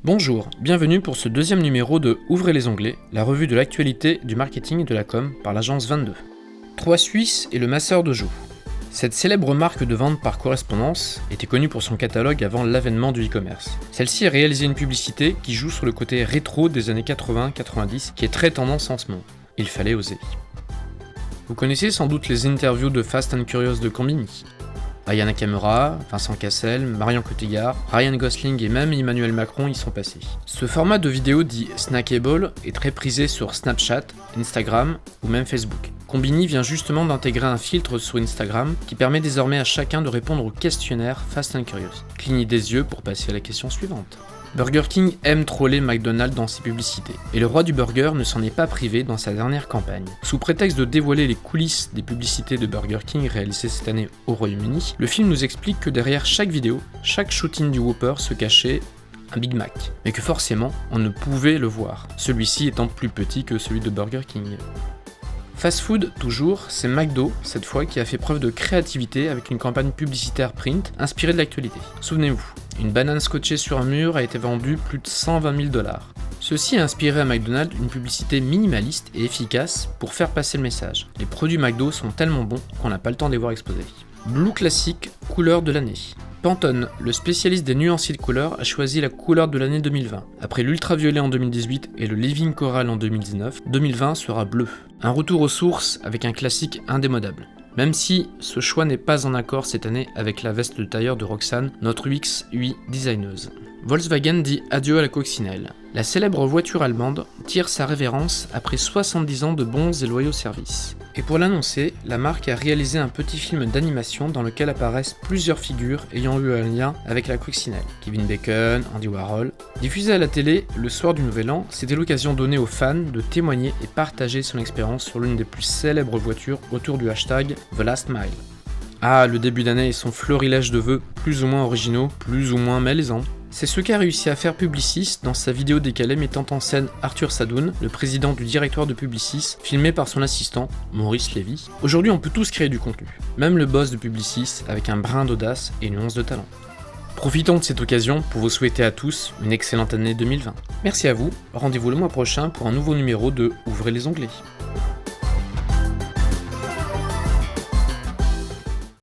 Bonjour, bienvenue pour ce deuxième numéro de Ouvrez les onglets, la revue de l'actualité du marketing et de la com par l'agence 22. 3 Suisses et le masseur de joues. Cette célèbre marque de vente par correspondance était connue pour son catalogue avant l'avènement du e-commerce. Celle-ci a réalisé une publicité qui joue sur le côté rétro des années 80-90 qui est très tendance en ce moment. Il fallait oser. Vous connaissez sans doute les interviews de Fast and Curious de Combini. Aya Nakamura, Vincent Cassel, Marion Cotillard, Ryan Gosling et même Emmanuel Macron y sont passés. Ce format de vidéo dit snackable est très prisé sur Snapchat, Instagram ou même Facebook. Combini vient justement d'intégrer un filtre sur Instagram qui permet désormais à chacun de répondre au questionnaire Fast and Curious. Clignez des yeux pour passer à la question suivante. Burger King aime troller McDonald's dans ses publicités, et le roi du burger ne s'en est pas privé dans sa dernière campagne. Sous prétexte de dévoiler les coulisses des publicités de Burger King réalisées cette année au Royaume-Uni, le film nous explique que derrière chaque vidéo, chaque shooting du Whopper se cachait un Big Mac, mais que forcément on ne pouvait le voir, celui-ci étant plus petit que celui de Burger King. Fast food, toujours, c'est McDo, cette fois, qui a fait preuve de créativité avec une campagne publicitaire print inspirée de l'actualité. Souvenez-vous, une banane scotchée sur un mur a été vendue plus de 120 000 $. Ceci a inspiré à McDonald's une publicité minimaliste et efficace pour faire passer le message. Les produits McDo sont tellement bons qu'on n'a pas le temps de les voir exploser. Blue Classic, couleur de l'année. Pantone, le spécialiste des nuanciers de couleurs, a choisi la couleur de l'année 2020. Après l'ultraviolet en 2018 et le living coral en 2019, 2020 sera bleu. Un retour aux sources avec un classique indémodable. Même si ce choix n'est pas en accord cette année avec la veste de tailleur de Roxane, notre UX UI designeuse. Volkswagen dit adieu à la coccinelle. La célèbre voiture allemande tire sa révérence après 70 ans de bons et loyaux services. Et pour l'annoncer, la marque a réalisé un petit film d'animation dans lequel apparaissent plusieurs figures ayant eu un lien avec la coccinelle. Kevin Bacon, Andy Warhol. Diffusé à la télé le soir du Nouvel An, c'était l'occasion donnée aux fans de témoigner et partager son expérience sur l'une des plus célèbres voitures autour du hashtag The Last Mile. Ah, le début d'année et son florilège de vœux plus ou moins originaux, plus ou moins malaisants. C'est ce qu'a réussi à faire Publicis dans sa vidéo décalée mettant en scène Arthur Sadoun, le président du directoire de Publicis, filmé par son assistant, Maurice Lévy. Aujourd'hui, on peut tous créer du contenu, même le boss de Publicis avec un brin d'audace et une once de talent. Profitons de cette occasion pour vous souhaiter à tous une excellente année 2020. Merci à vous, rendez-vous le mois prochain pour un nouveau numéro de Ouvrez les onglets.